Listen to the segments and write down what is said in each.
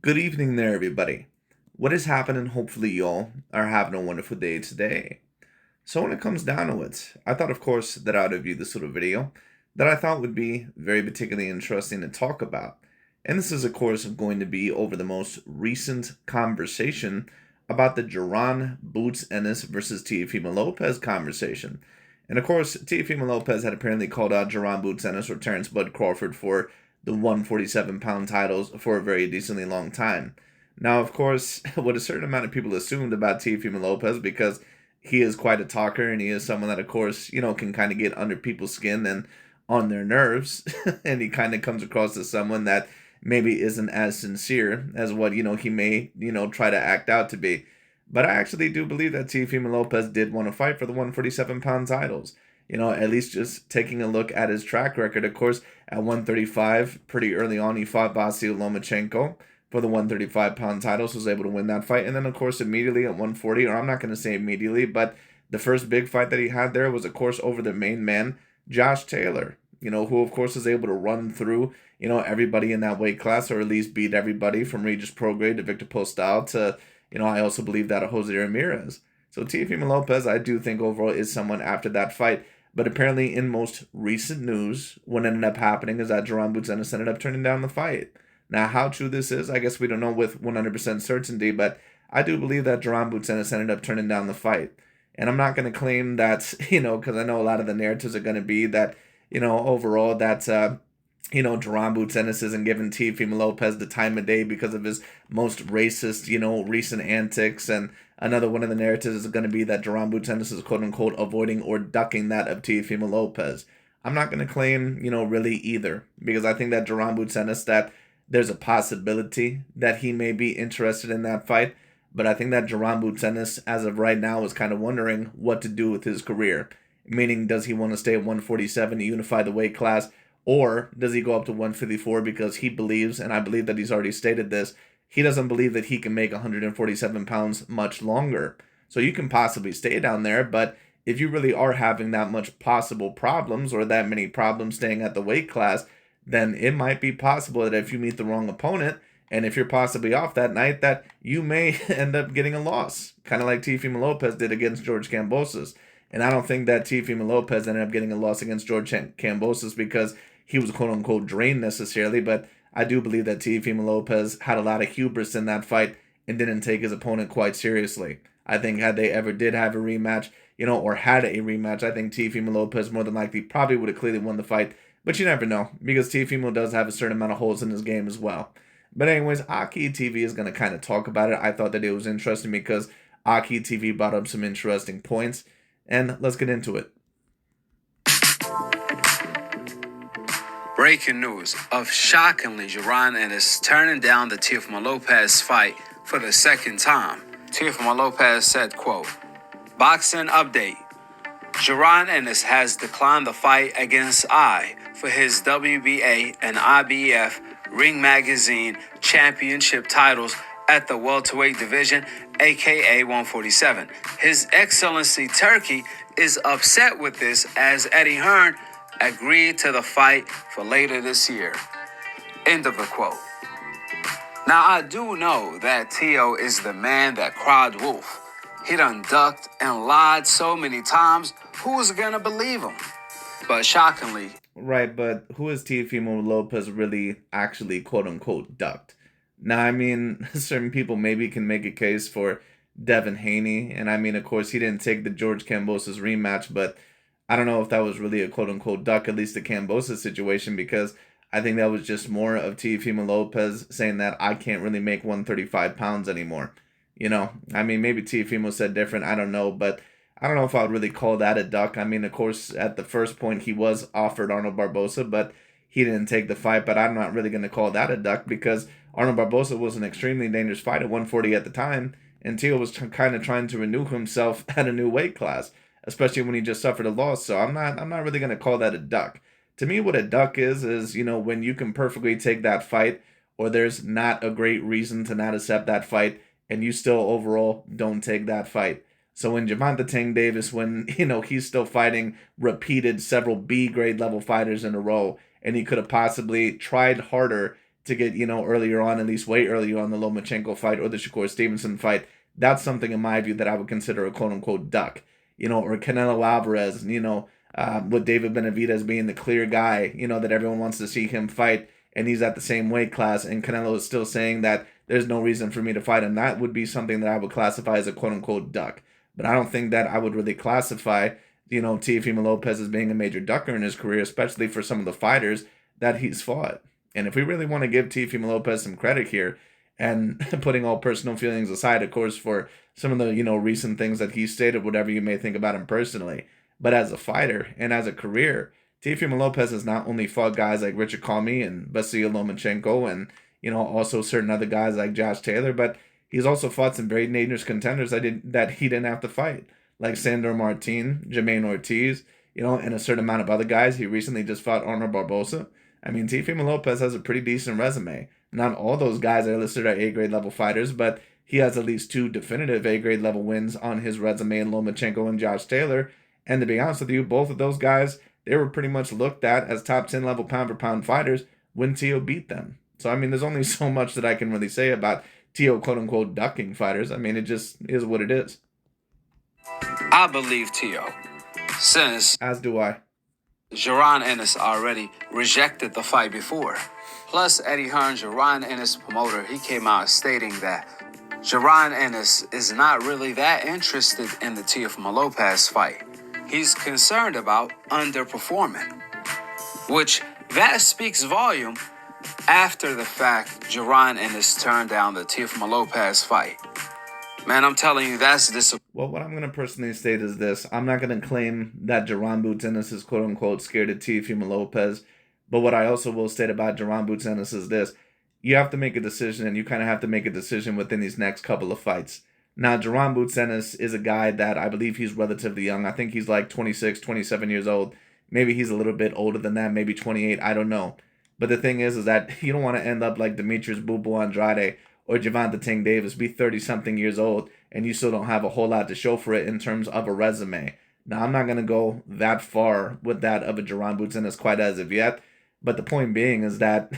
Good evening there, everybody. What is happening? Hopefully, y'all are having a wonderful day today. So, when it comes down to it, I thought, of course, that I'd review this little video that I thought would be very particularly interesting to talk about. And this is, of course, going to be over the most recent conversation about the Jaron Boots Ennis versus Teofimo Lopez conversation. And of course, Teofimo Lopez had apparently called out Jaron Boots Ennis or Terrence Bud Crawford for the 147-pound titles for a very decently long time. Now, of course, what a certain amount of people assumed about Teofimo Lopez, because he is quite a talker and he is someone that, of course, can kind of get under people's skin and on their nerves. And he kind of comes across as someone that maybe isn't as sincere as what, he may, try to act out to be. But I actually do believe that Teofimo Lopez did want to fight for the 147-pound titles. At least just taking a look at his track record. Of course, at 135, pretty early on, he fought Vasyl Lomachenko for the 135-pound titles, was able to win that fight. And then, of course, immediately at 140, or I'm not going to say immediately, but the first big fight that he had there was, of course, over the main man, Josh Taylor, who, of course, was able to run through, everybody in that weight class, or at least beat everybody from Regis Prograis to Victor Postal to, I also believe that of Jose Ramirez. So Teofimo Lopez, I do think overall is someone after that fight. But apparently, in most recent news, what ended up happening is that Jaron Boots Ennis ended up turning down the fight. Now, how true this is, I guess we don't know with 100% certainty, but I do believe that Jaron Boots Ennis ended up turning down the fight. And I'm not going to claim that, because I know a lot of the narratives are going to be that, overall that, Jaron Boots Ennis isn't giving Teofimo Lopez the time of day because of his most racist, recent antics. And another one of the narratives is going to be that Jaron Boots Ennis is quote-unquote avoiding or ducking that of Teofimo Lopez. I'm not going to claim, really either, because I think that Jaron Boots Ennis, that there's a possibility that he may be interested in that fight. But I think that Jaron Boots Ennis, as of right now, is kind of wondering what to do with his career. Meaning, does he want to stay at 147 to unify the weight class? Or does he go up to 154 because he believes, and I believe that he's already stated this, he doesn't believe that he can make 147 pounds much longer. So you can possibly stay down there, but if you really are having that much possible problems or that many problems staying at the weight class, then it might be possible that if you meet the wrong opponent, and if you're possibly off that night, that you may end up getting a loss, kind of like Teofimo Lopez did against George Kambosos. And I don't think that Teofimo Lopez ended up getting a loss against George Kambosos because he was quote-unquote drained necessarily, but I do believe that Teofimo Lopez had a lot of hubris in that fight and didn't take his opponent quite seriously. I think had they ever did have a rematch, or had a rematch, I think Teofimo Lopez more than likely probably would have clearly won the fight, but you never know, because Teofimo does have a certain amount of holes in his game as well. But anyways, AKHi TV is going to kind of talk about it. I thought that it was interesting because AKHi TV brought up some interesting points, and let's get into it. Breaking news of shockingly Jaron Ennis turning down the Teofimo Lopez fight for the second time. Teofimo Lopez said, quote, "Boxing update. Jaron Ennis has declined the fight against I for his WBA and IBF Ring Magazine championship titles at the welterweight division, aka 147. His Excellency Turkey is upset with this as Eddie Hearn agreed to the fight for later this year." End of the quote. Now, I do know that Teo is the man that cried wolf. He done ducked and lied so many times, who's gonna believe him? But shockingly... Right, but who is Teofimo Lopez really actually quote-unquote ducked? Now, I mean, certain people maybe can make a case for Devin Haney, and I mean, of course, he didn't take the George Kambosos rematch, but I don't know if that was really a quote-unquote duck, at least the Kambosos situation, because I think that was just more of Teofimo Lopez saying that I can't really make 135 pounds anymore. I mean, maybe Teofimo said different, I don't know, but I don't know if I would really call that a duck. I mean, of course, at the first point, he was offered Arnold Barboza, but he didn't take the fight, but I'm not really going to call that a duck because Arnold Barboza was an extremely dangerous fight at 140 at the time, and Teo was kind of trying to renew himself at a new weight class, especially when he just suffered a loss. So I'm not really going to call that a duck. To me, what a duck is when you can perfectly take that fight, or there's not a great reason to not accept that fight, and you still overall don't take that fight. So when Gervonta Tank Davis, when he's still fighting repeated several B grade level fighters in a row, and he could have possibly tried harder to get, earlier on, at least way earlier on, the Lomachenko fight or the Shakur Stevenson fight, that's something in my view that I would consider a quote unquote duck, or Canelo Alvarez, with David Benavidez being the clear guy, that everyone wants to see him fight, and he's at the same weight class, and Canelo is still saying that there's no reason for me to fight him. That would be something that I would classify as a quote unquote duck. But I don't think that I would really classify, Teofimo Lopez as being a major ducker in his career, especially for some of the fighters that he's fought. And if we really want to give Teofimo Lopez some credit here, and putting all personal feelings aside, of course, for some of the, recent things that he stated, whatever you may think about him personally, but as a fighter and as a career, Teofimo Lopez has not only fought guys like Richard Comey and Vasyl Lomachenko and, also certain other guys like Josh Taylor, but he's also fought some very dangerous contenders that he didn't have to fight, like Sandor Martin, Jermaine Ortiz, and a certain amount of other guys. He recently just fought Arnold Barbosa. I mean, Teofimo Lopez has a pretty decent resume. Not all those guys are listed as A-grade level fighters, but he has at least 2 definitive A-grade level wins on his resume in Lomachenko and Josh Taylor. And to be honest with you, both of those guys, they were pretty much looked at as top 10 level pound-for-pound fighters when Teo beat them. So, I mean, there's only so much that I can really say about Teo quote-unquote ducking fighters. I mean, it just is what it is. I believe Teo, since As do I. Jaron Ennis already rejected the fight before. Plus, Eddie Hearn, Jaron Ennis' promoter, he came out stating that Jaron Ennis is not really that interested in the Teofimo Lopez fight. He's concerned about underperforming, which that speaks volume after the fact Jaron Ennis turned down the Teofimo Lopez fight. Man, I'm telling you, that's disappointing. Well, what I'm going to personally state is this. I'm not going to claim that Jaron Boots Ennis is quote-unquote scared of Teofimo Lopez. But what I also will state about Jaron Boots Ennis is this. You have to make a decision, and you kind of have to make a decision within these next couple of fights. Now, Jaron Boots Ennis is a guy that I believe he's relatively young. I think he's like 26, 27 years old. Maybe he's a little bit older than that, maybe 28. I don't know. But the thing is that you don't want to end up like Demetrius Boo Andrade or Gervonta Tank Davis, be 30-something years old, and you still don't have a whole lot to show for it in terms of a resume. Now, I'm not going to go that far with that of a Jaron Boots Ennis quite as of yet, but the point being is that,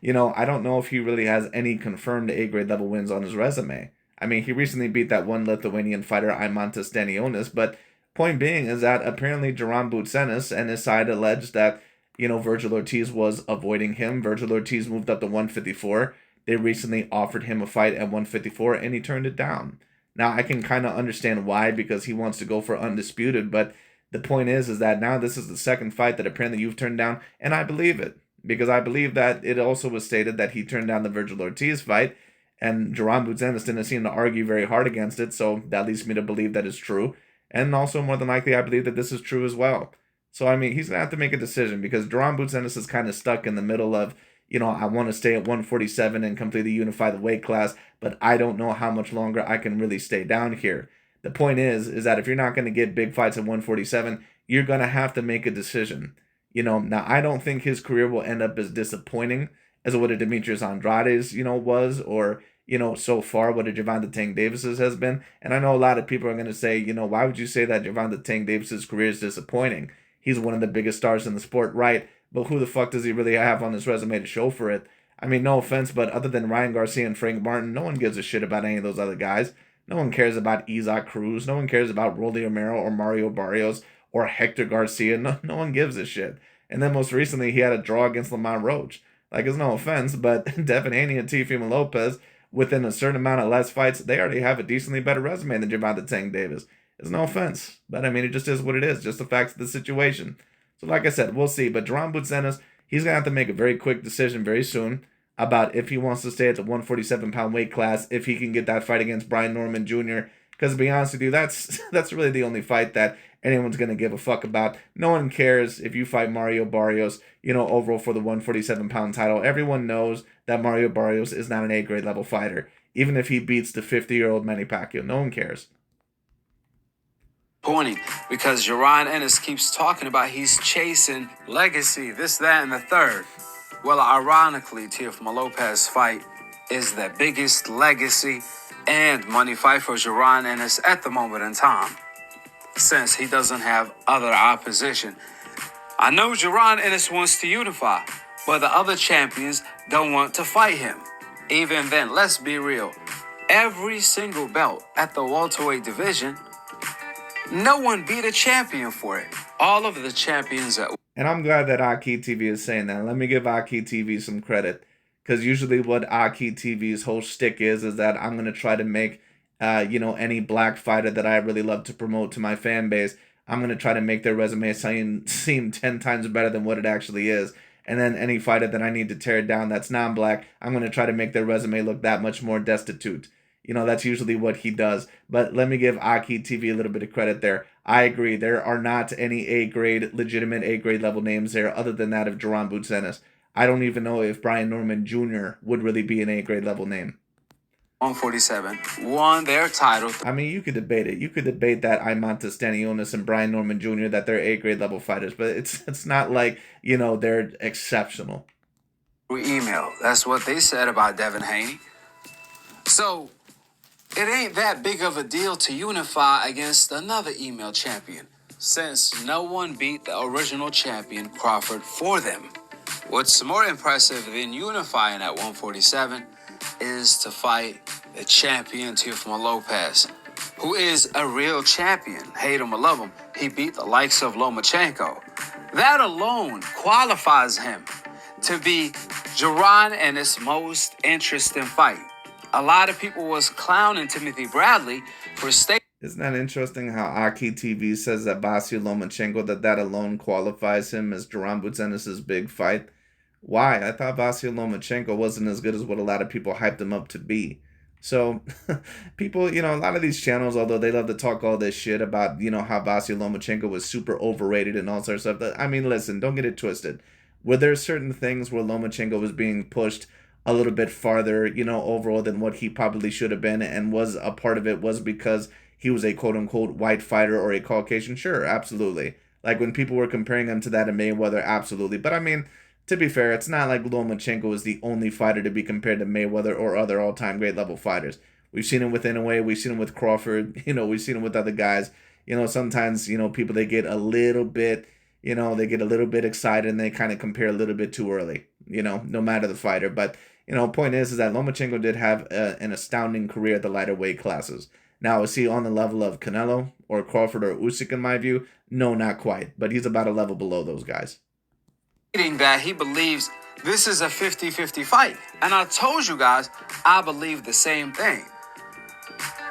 I don't know if he really has any confirmed A-grade level wins on his resume. I mean, he recently beat that one Lithuanian fighter, Eimantas Stanionis, but point being is that apparently Jaron Boots Ennis and his side alleged that, Virgil Ortiz was avoiding him. Virgil Ortiz moved up to 154. They recently offered him a fight at 154, and he turned it down. Now, I can kind of understand why, because he wants to go for undisputed, but the point is that now this is the second fight that apparently you've turned down, and I believe it, because I believe that it also was stated that he turned down the Virgil Ortiz fight, and Jaron Boots Ennis didn't seem to argue very hard against it, so that leads me to believe that it's true, and also more than likely I believe that this is true as well. So, I mean, he's going to have to make a decision, because Jaron Boots Ennis is kind of stuck in the middle of, I want to stay at 147 and completely unify the weight class, but I don't know how much longer I can really stay down here. The point is that if you're not going to get big fights at 147, you're going to have to make a decision. Now I don't think his career will end up as disappointing as what a Demetrius Andrade's, was, or, so far what a Gervonta Tank Davis's has been. And I know a lot of people are going to say, why would you say that Gervonta Tank Davis's career is disappointing? He's one of the biggest stars in the sport, right? But who the fuck does he really have on his resume to show for it? I mean, no offense, but other than Ryan Garcia and Frank Martin, no one gives a shit about any of those other guys. No one cares about Isaac Cruz. No one cares about Rolly Romero or Mario Barrios or Hector Garcia. No one gives a shit. And then most recently, he had a draw against Lamont Roach. Like, it's no offense, but Devin Haney and Teofimo Lopez, within a certain amount of less fights, they already have a decently better resume than Gervonta Tank Davis. It's no offense, but I mean, it just is what it is, just the facts of the situation. So like I said, we'll see. But Jaron Boots Ennis, he's going to have to make a very quick decision very soon about if he wants to stay at the 147-pound weight class, if he can get that fight against Brian Norman Jr. Because to be honest with you, that's really the only fight that anyone's going to give a fuck about. No one cares if you fight Mario Barrios, overall for the 147-pound title. Everyone knows that Mario Barrios is not an A-grade level fighter, even if he beats the 50-year-old Manny Pacquiao. No one cares. Pointing because Jaron Ennis keeps talking about he's chasing legacy, this, that, and the third. Well, ironically, Teofimo Lopez fight is the biggest legacy and money fight for Jaron Ennis at the moment in time, since he doesn't have other opposition. I know Jaron Ennis wants to unify, but the other champions don't want to fight him. Even then, let's be real. Every single belt at the welterweight division, no one beat a champion for it. All of the champions at... And I'm glad that AKHi TV is saying that. Let me give AKHi TV some credit. Because usually what AKHi TV's whole shtick is that I'm going to try to make, any black fighter that I really love to promote to my fan base, I'm going to try to make their resume seem 10 times better than what it actually is. And then any fighter that I need to tear down that's non-black, I'm going to try to make their resume look that much more destitute. That's usually what he does. But let me give AKHi TV a little bit of credit there. I agree. There are not any A-grade, legitimate A-grade level names there other than that of Jaron Ennis. I don't even know if Brian Norman Jr. would really be an A-grade level name. 147 won their title. I mean, you could debate it. You could debate that Iman Stanionis and Brian Norman Jr., that they're A-grade level fighters, but it's not like, they're exceptional. Email. That's what they said about Devin Haney. So it ain't that big of a deal to unify against another email champion, since no one beat the original champion Crawford for them. What's more impressive than unifying at 147 is to fight the champion Teofimo Lopez, who is a real champion. Hate him or love him, he beat the likes of Lomachenko. That alone qualifies him to be Jaron and his most interesting fight. A lot of people was clowning Timothy Bradley for staying. Isn't that interesting how AKHi TV says that Vasyl Lomachenko, that alone qualifies him as Jaron Ennis' big fight? Why? I thought Vasyl Lomachenko wasn't as good as what a lot of people hyped him up to be. So, people, a lot of these channels, although they love to talk all this shit about, how Vasyl Lomachenko was super overrated and all sorts of stuff. I mean, listen, don't get it twisted. Were there certain things where Lomachenko was being pushed a little bit farther, overall than what he probably should have been, and was a part of it was because he was a quote-unquote white fighter or a Caucasian? Sure, absolutely. Like when people were comparing him to that of Mayweather, absolutely. But I mean, to be fair, it's not like Lomachenko is the only fighter to be compared to Mayweather or other all-time great level fighters. We've seen him with Inoue, we've seen him with Crawford, we've seen him with other guys. Sometimes, people, they get a little bit, excited and they kind of compare a little bit too early, no matter the fighter. But, point is that Lomachenko did have an astounding career at the lighter weight classes. Now, is he on the level of Canelo or Crawford or Usyk in my view? No, not quite. But he's about a level below those guys. That he believes this is a 50-50 fight. And I told you guys, I believe the same thing.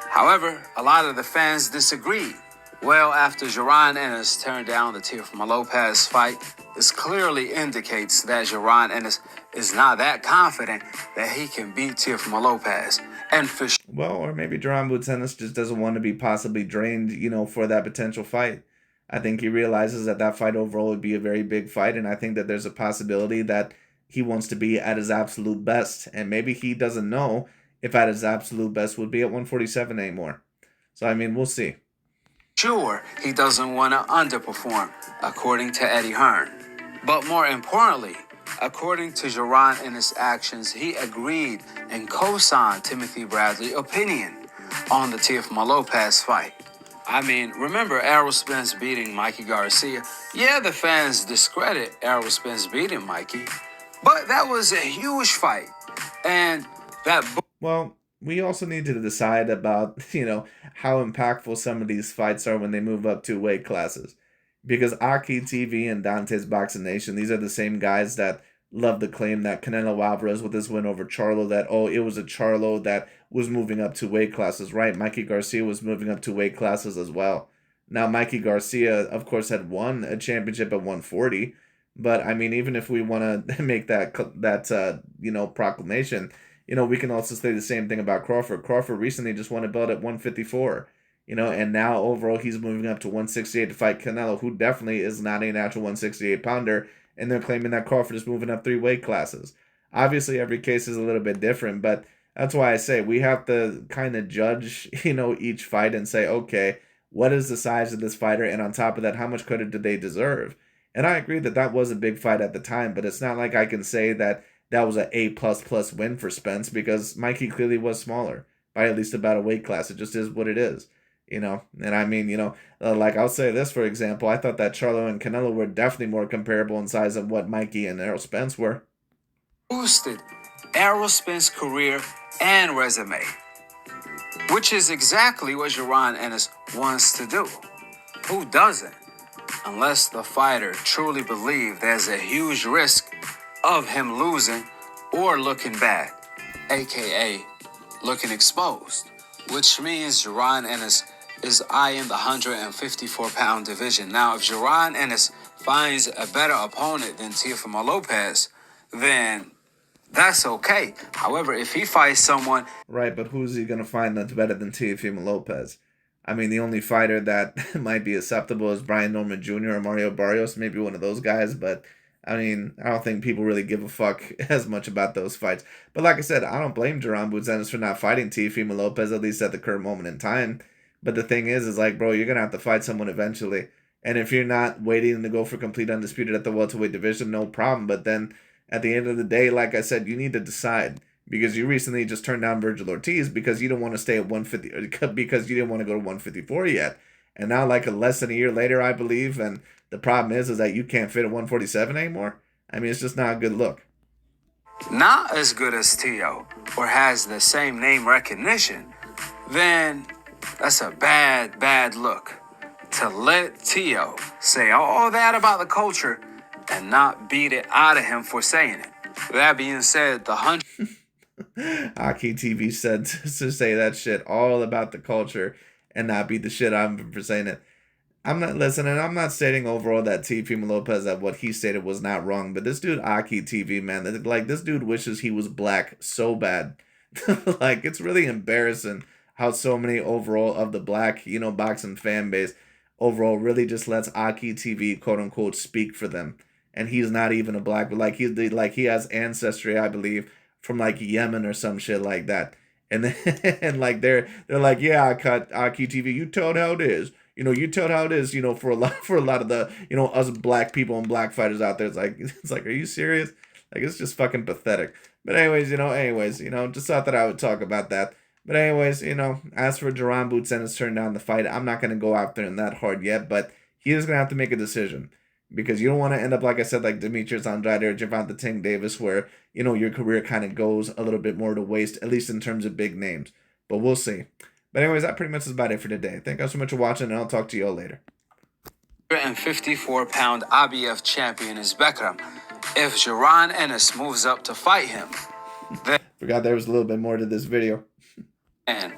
However, a lot of the fans disagreed. Well, after Jaron Ennis turned down the Teofimo Lopez fight, this clearly indicates that Jaron Ennis is not that confident that he can beat Teofimo Lopez. And for well, or maybe Jaron Ennis just doesn't want to be possibly drained, for that potential fight. I think he realizes that fight overall would be a very big fight, and I think that there's a possibility that he wants to be at his absolute best, and maybe he doesn't know if at his absolute best would be at 147 anymore. So, I mean, we'll see. Sure, he doesn't want to underperform, according to Eddie Hearn. But more importantly, according to Jaron and his actions, he agreed and co-signed Timothy Bradley's opinion on the Teofimo Lopez fight. I mean, remember Errol Spence beating Mikey Garcia? Yeah, the fans discredit Errol Spence beating Mikey, but that was a huge fight. And that... Well, we also need to decide about, how impactful some of these fights are when they move up to weight classes. Because AKHi TV and Dante's Boxing Nation, these are the same guys that love to claim that Canelo Alvarez with his win over Charlo, that, it was a Charlo that was moving up to weight classes, right? Mikey Garcia was moving up to weight classes as well. Now, Mikey Garcia, of course, had won a championship at 140. But, I mean, even if we want to make that proclamation, we can also say the same thing about Crawford. Crawford recently just won a belt at 154. And now overall he's moving up to 168 to fight Canelo, who definitely is not a natural 168 pounder. And they're claiming that Crawford is moving up 3 weight classes. Obviously, every case is a little bit different, but that's why I say we have to kind of judge, each fight and say, okay, what is the size of this fighter? And on top of that, how much credit do they deserve? And I agree that was a big fight at the time, but it's not like I can say that was an A++ win for Spence, because Mikey clearly was smaller by at least about a weight class. It just is what it is. And I mean, like I'll say this, for example, I thought that Charlo and Canelo were definitely more comparable in size than what Mikey and Errol Spence were. Boosted Errol Spence's career and resume, which is exactly what Jaron Ennis wants to do. Who doesn't? Unless the fighter truly believes there's a huge risk of him losing or looking bad, aka looking exposed, which means Jaron Ennis is eyeing the 154-pound division. Now, if Jaron Ennis finds a better opponent than Teofimo Lopez, then that's okay. However, if he fights someone... Right, but who's he going to find that's better than Teofimo Lopez? I mean, the only fighter that might be acceptable is Brian Norman Jr. or Mario Barrios, maybe one of those guys, but I mean, I don't think people really give a fuck as much about those fights. But like I said, I don't blame Jaron Boots Ennis for not fighting Teofimo Lopez, at least at the current moment in time. But the thing is like, bro, you're going to have to fight someone eventually. And if you're not waiting to go for complete undisputed at the welterweight division, no problem. But then at the end of the day, like I said, you need to decide. Because you recently just turned down Virgil Ortiz because you don't want to stay at 150, because you didn't want to go to 154 yet. And now, like less than a year later, I believe, and the problem is that you can't fit at 147 anymore. I mean, it's just not a good look. Not as good as Teo, or has the same name recognition, then that's a bad look. To let Teo say all that about the culture and not beat it out of him for saying it. That being said, the AKHi TV said to say that shit all about the culture and not beat the shit out of him for saying it. I'm not listening. I'm not stating overall that Teofimo Lopez, that what he stated was not wrong, but this dude AKHi TV, man, like this dude wishes he was black so bad. Like it's really embarrassing how so many overall of the black, boxing fan base overall really just lets AKHi TV quote unquote speak for them. And he's not even a black, but he has ancestry, I believe, from like Yemen or some shit like that. And then and like they're like, yeah, I cut AKHi TV. You tell it how it is. You tell it how it is. For a lot of the us black people and black fighters out there. It's like, are you serious? Like it's just fucking pathetic. But anyways, just thought that I would talk about that. But anyways, as for Jaron Boots Ennis turning down the fight, I'm not gonna go after him that hard yet, but he is gonna have to make a decision. Because you don't want to end up, like I said, like Demetrius Andrade or Gervonta Tank Davis, where, your career kind of goes a little bit more to waste, at least in terms of big names. But we'll see. But anyways, that pretty much is about it for today. Thank you so much for watching, and I'll talk to you all later. 154-pound IBF champion is Beckham. If Jaron Ennis moves up to fight him, then... Forgot there was a little bit more to this video. And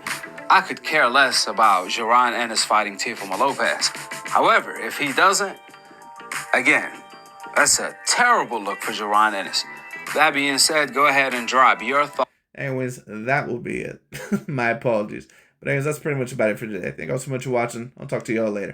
I could care less about Jaron Ennis fighting Teofimo Lopez. However, if he doesn't, again, that's a terrible look for Jaron Ennis. That being said, go ahead and drop your thoughts. Anyways, that will be it. My apologies. But anyways, that's pretty much about it for today. Thank you all so much for watching. I'll talk to you all later.